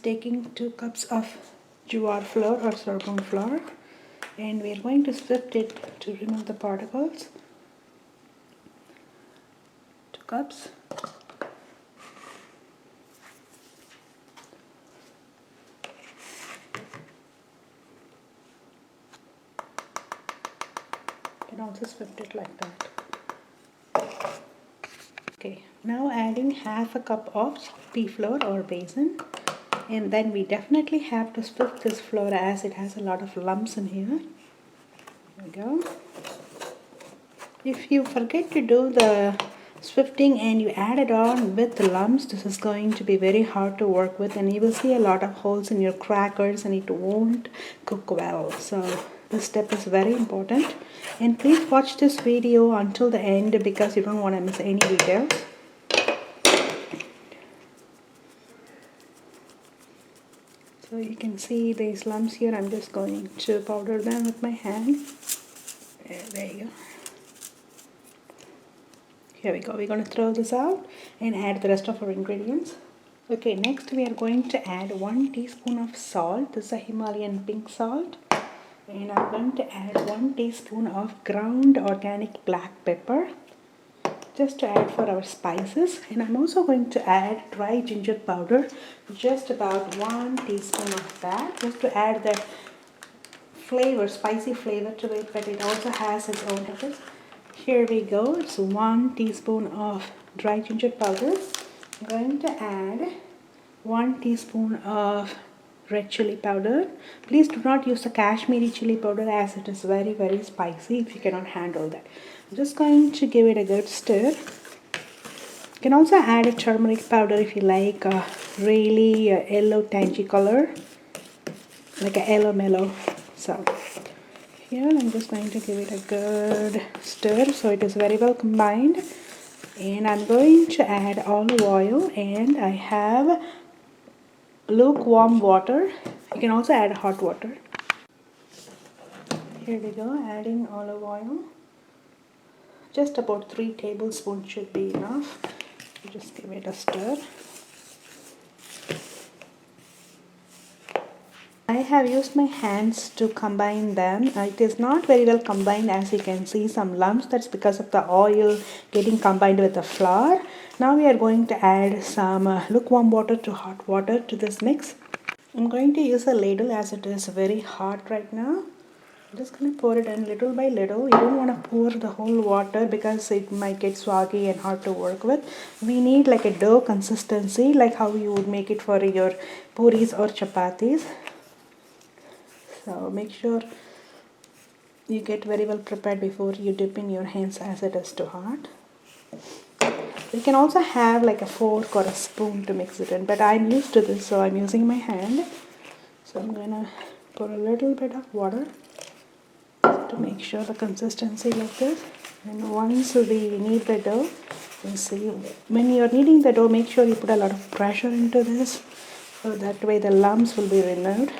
taking 2 cups of jowar flour or sorghum flour, and we are going to sift it to remove the particles. 2 cups. You can also sift it like that. Okay, now adding half a cup of pea flour or besan, and then we definitely have to sift this flour as it has a lot of lumps in here. There we go. If you forget to do the sifting and you add it on with the lumps, this is going to be very hard to work with, and you will see a lot of holes in your crackers and it won't cook well. So this step is very important, and please watch this video until the end because you don't want to miss any details. So you can see these lumps here. I'm just going to powder them with my hand. There you go. Here we go. We're going to throw this out and add the rest of our ingredients. Okay, next we are going to add 1 teaspoon of salt. This is a Himalayan pink salt. And I'm going to add 1 teaspoon of ground organic black pepper, just to add for our spices. And I'm also going to add dry ginger powder, just about 1 teaspoon of that, just to add that flavor, spicy flavor to it, but it also has its own effects. Here we go. It's 1 teaspoon of dry ginger powder. I'm going to add 1 teaspoon of red chili powder. Please do not use the Kashmiri chili powder as it is very, very spicy if you cannot handle that. I'm just going to give it a good stir. You can also add a turmeric powder if you like a really yellow tangy color, like a yellow mellow. So here I'm just going to give it a good stir so it is very well combined. And I'm going to add olive oil, and I have lukewarm water. You can also add hot water. Here we go, adding olive oil. Just about 3 tablespoons should be enough. Just give it a stir. I have used my hands to combine them. It is not very well combined, as you can see some lumps. That's because of the oil getting combined with the flour. Now we are going to add some lukewarm water to hot water to this mix. I'm going to use a ladle as it is very hot right now. I'm just going to pour it in little by little. You don't want to pour the whole water because it might get soggy and hard to work with. We need like a dough consistency, like how you would make it for your puris or chapatis. So make sure you get very well prepared before you dip in your hands as it is too hot. You can also have like a fork or a spoon to mix it in, but I'm used to this, so I'm using my hand. So I'm gonna pour a little bit of water to make sure the consistency like this. And once we knead the dough, you see when you're kneading the dough, make sure you put a lot of pressure into this, so that way the lumps will be removed.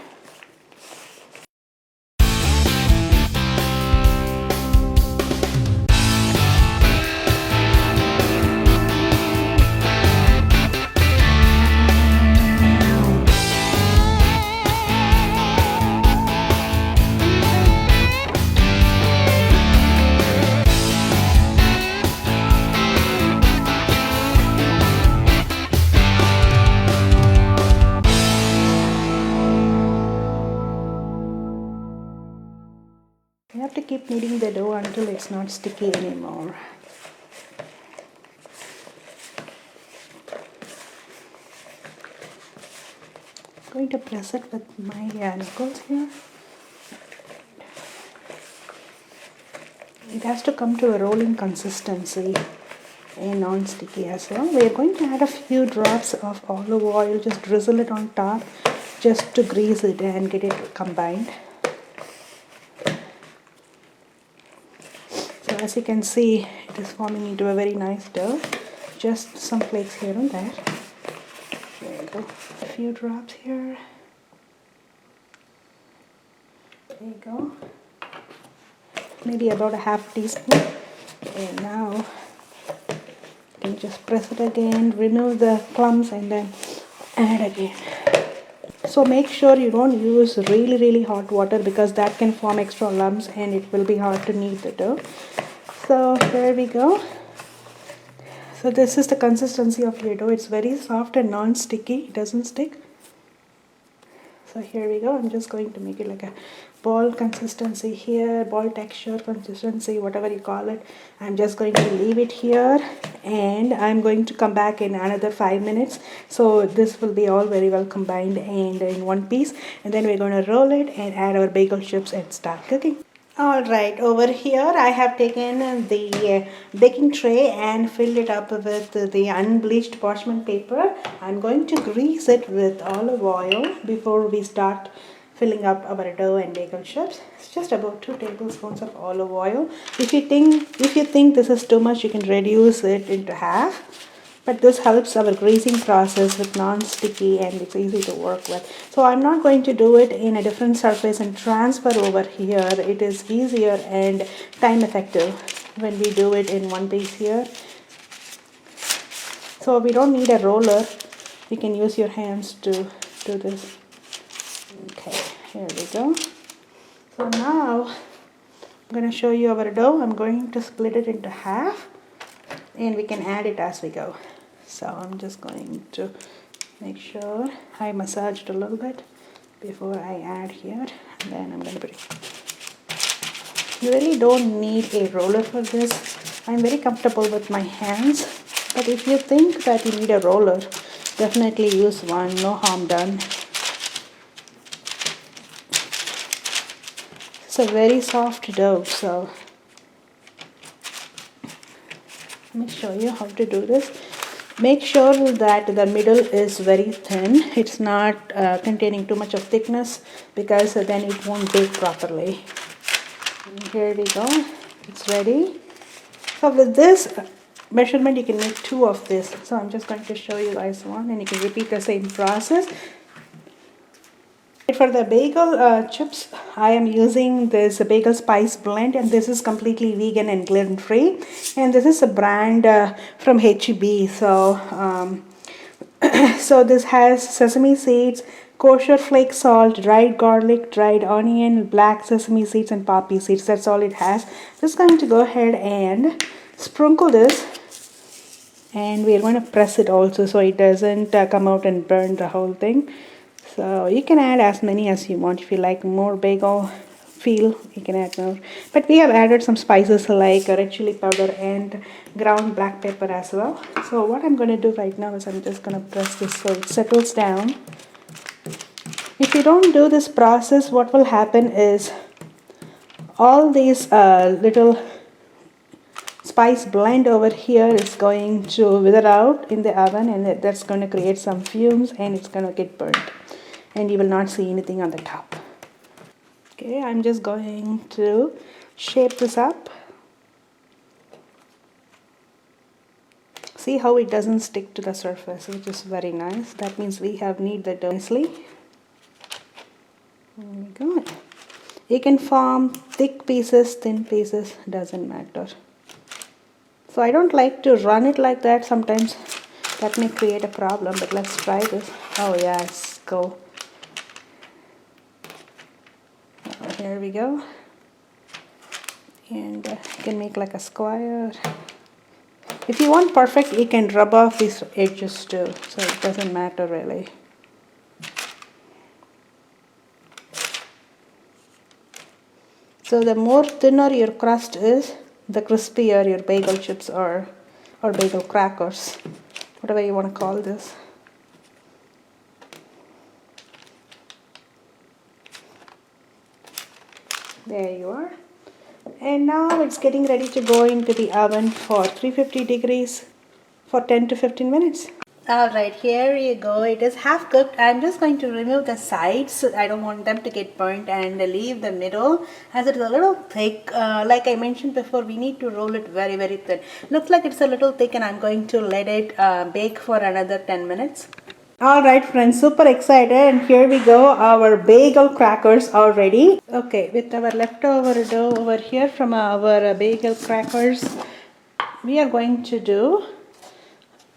You have to keep kneading the dough until it's not sticky anymore. I'm going to press it with my knuckles here. It has to come to a rolling consistency and non-sticky as well. We are going to add a few drops of olive oil, just drizzle it on top just to grease it and get it combined. So as you can see, it is forming into a very nice dough. Just some flakes here and there. There you go. A few drops here. There you go. Maybe about a half teaspoon. And now you can just press it again, remove the clumps, and then add again. So make sure you don't use really hot water because that can form extra lumps and it will be hard to knead the dough. So here we go. So this is the consistency of your dough. It's very soft and non-sticky. It doesn't stick. So here we go. I'm just going to make it like a ball consistency here, ball texture consistency, whatever you call it. I'm just going to leave it here and I'm going to come back in another 5 minutes. So this will be all very well combined and in one piece. And then we're going to roll it and add our bagel chips and start cooking. Alright, over here I have taken the baking tray and filled it up with the unbleached parchment paper. I'm going to grease it with olive oil before we start filling up our dough and bagel chips. It's just about 2 tablespoons of olive oil. If you think this is too much, you can reduce it into half. But this helps our greasing process with non-sticky and it's easy to work with. So I'm not going to do it in a different surface and transfer over here. It is easier and time effective when we do it in one piece here. So we don't need a roller. You can use your hands to do this. Okay, here we go. So now I'm going to show you our dough. I'm going to split it into half and we can add it as we go. So I'm just going to make sure I massage it a little bit before I add here, and then I'm going to put it. You really don't need a roller for this. I'm very comfortable with my hands, but if you think that you need a roller, definitely use one, no harm done. It's a very soft dough, so let me show you how to do this. Make sure that the middle is very thin. It's not containing too much of thickness because then it won't bake properly. And here we go. It's ready. So with this measurement, you can make 2 of this. So I'm just going to show you guys one and you can repeat the same process. For the bagel chips, I am using this bagel spice blend and this is completely vegan and gluten-free. And this is a brand from HEB. So, so this has sesame seeds, kosher flake salt, dried garlic, dried onion, black sesame seeds and poppy seeds. That's all it has. Just going to go ahead and sprinkle this. And we're going to press it also so it doesn't come out and burn the whole thing. So you can add as many as you want. If you like more bagel feel, you can add more. But we have added some spices like red chili powder and ground black pepper as well. So what I'm going to do right now is I'm just going to press this so it settles down. If you don't do this process, what will happen is all these little spice blend over here is going to wither out in the oven and that's going to create some fumes and it's going to get burnt. And you will not see anything on the top. Okay, I'm just going to shape this up. See how it doesn't stick to the surface, which is very nice. That means we have kneaded the dough nicely. There we go. You can form thick pieces, thin pieces, doesn't matter. So I don't like to run it like that. Sometimes that may create a problem, but let's try this. Oh yes, go. Here we go. And you can make like a square. If you want perfect, you can rub off these edges too, so it doesn't matter really. So the more thinner your crust is, the crispier your bagel chips are, or bagel crackers, whatever you want to call this. There you are. And now it's getting ready to go into the oven for 350 degrees for 10 to 15 minutes. Alright, here you go. It is half cooked. I'm just going to remove the sides. I don't want them to get burnt and leave the middle as it is a little thick. Like I mentioned before, we need to roll it very thin. Looks like it's a little thick and I'm going to let it bake for another 10 minutes. Alright friends, super excited and here we go. Our bagel crackers are ready. Okay, with our leftover dough over here from our bagel crackers, we are going to do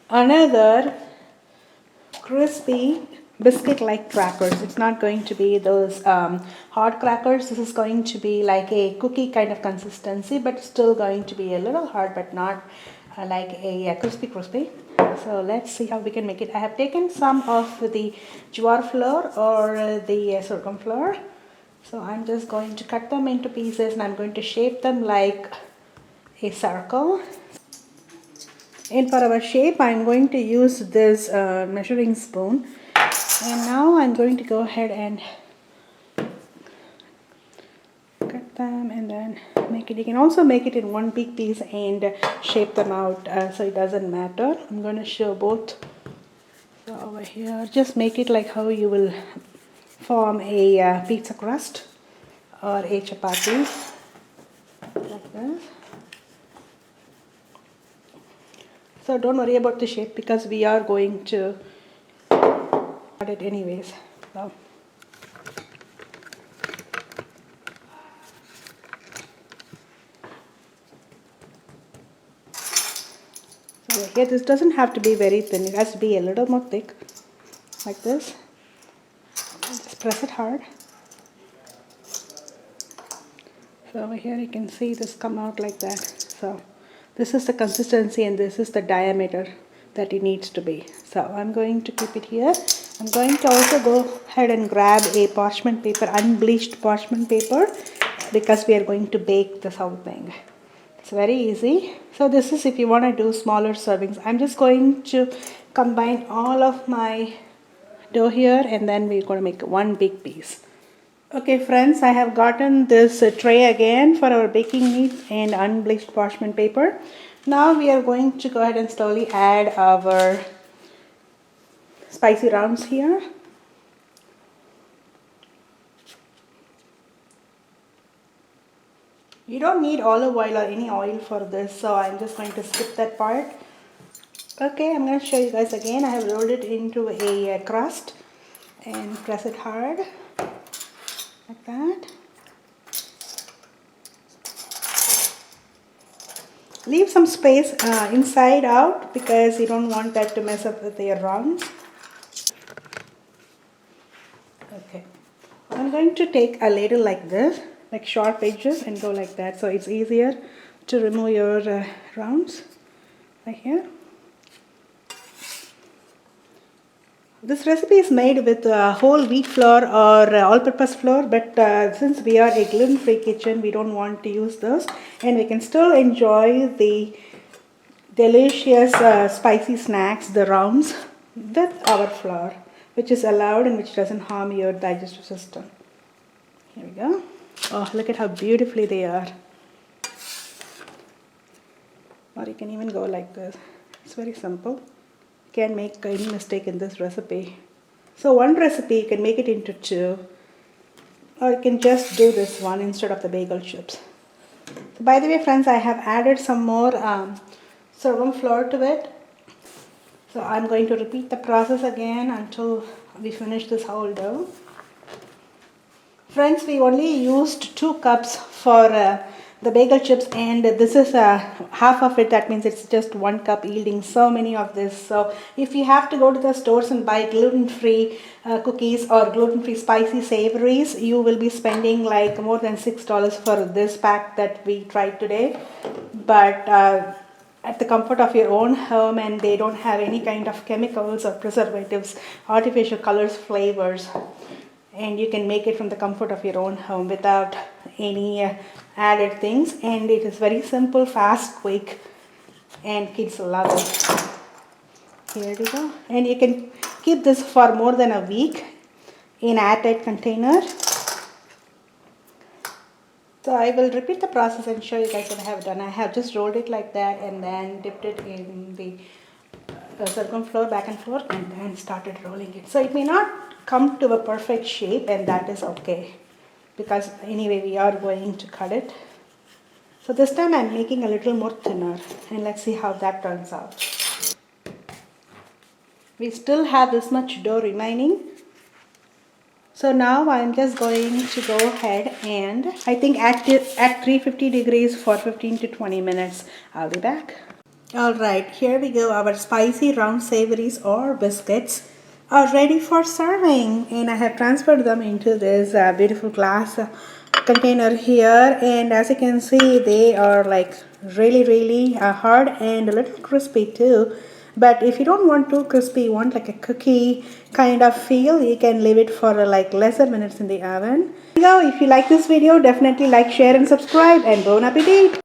another crispy biscuit like crackers. It's not going to be those hard crackers. This is going to be like a cookie kind of consistency, but still going to be a little hard, but not like a crispy. So let's see how we can make it. I have taken some of the jowar flour or the sorghum flour. So I'm just going to cut them into pieces and I'm going to shape them like a circle. And for our shape, I'm going to use this measuring spoon. And now I'm going to go ahead and cut them and then make it. You can also make it in one big piece and shape them out so it doesn't matter. I'm going to show both. So over here, just make it like how you will form a pizza crust or a chapati, like this. So don't worry about the shape because we are going to cut it anyways. So here this doesn't have to be very thin, it has to be a little more thick, like this. Just press it hard. So over here you can see this come out like that. So this is the consistency and this is the diameter that it needs to be. So I'm going to keep it here. I'm going to also go ahead and grab a parchment paper, unbleached parchment paper, because we are going to bake this whole thing. It's very easy. So this is if you want to do smaller servings. I'm just going to combine all of my dough here and then we're going to make one big piece. Okay friends, I have gotten this tray again for our baking needs and unbleached parchment paper. Now we are going to go ahead and slowly add our spicy rounds here. You don't need olive oil or any oil for this, so I'm just going to skip that part. Okay, I'm going to show you guys again. I have rolled it into a crust and press it hard. Like that. Leave some space inside out because you don't want that to mess up with your rounds. Okay, I'm going to take a ladle like this, like sharp edges, and go like that, so it's easier to remove your rounds. Right here. This recipe is made with whole wheat flour or all-purpose flour, but since we are a gluten-free kitchen, we don't want to use those, and we can still enjoy the delicious spicy snacks, the rounds, with our flour, which is allowed and which doesn't harm your digestive system. Here we go. Oh, look at how beautifully they are. Or you can even go like this. It's very simple. Can't make any mistake in this recipe. So one recipe you can make it into two, or you can just do this one instead of the bagel chips. So by the way friends, I have added some more sorghum flour to it. So I'm going to repeat the process again until we finish this whole dough. Friends, we only used 2 cups for the bagel chips, and this is half of it. That means it's just 1 cup yielding so many of this. So if you have to go to the stores and buy gluten-free cookies or gluten-free spicy savories, you will be spending like more than $6 for this pack that we tried today. But at the comfort of your own home, and they don't have any kind of chemicals or preservatives, artificial colors, flavors, and you can make it from the comfort of your own home without any added things, and it is very simple, fast, quick, and kids love it. Here we go. And you can keep this for more than a week in airtight container. So I will repeat the process and show you guys what I have done. I have just rolled it like that and then dipped it in the sorghum flour back and forth and then started rolling it. So it may not come to a perfect shape, and that is okay because anyway we are going to cut it. So this time I'm making a little more thinner, and let's see how that turns out. We still have this much dough remaining. So now I'm just going to go ahead and I think at 350 degrees for 15 to 20 minutes. I'll be back. Alright, here we go, our spicy round savories or biscuits. are ready for serving, and I have transferred them into this beautiful glass container here, and as you can see they are like really hard and a little crispy too. But if you don't want too crispy, you want like a cookie kind of feel, you can leave it for like lesser minutes in the oven. So if you like this video, definitely like, share and subscribe, and bon appetit.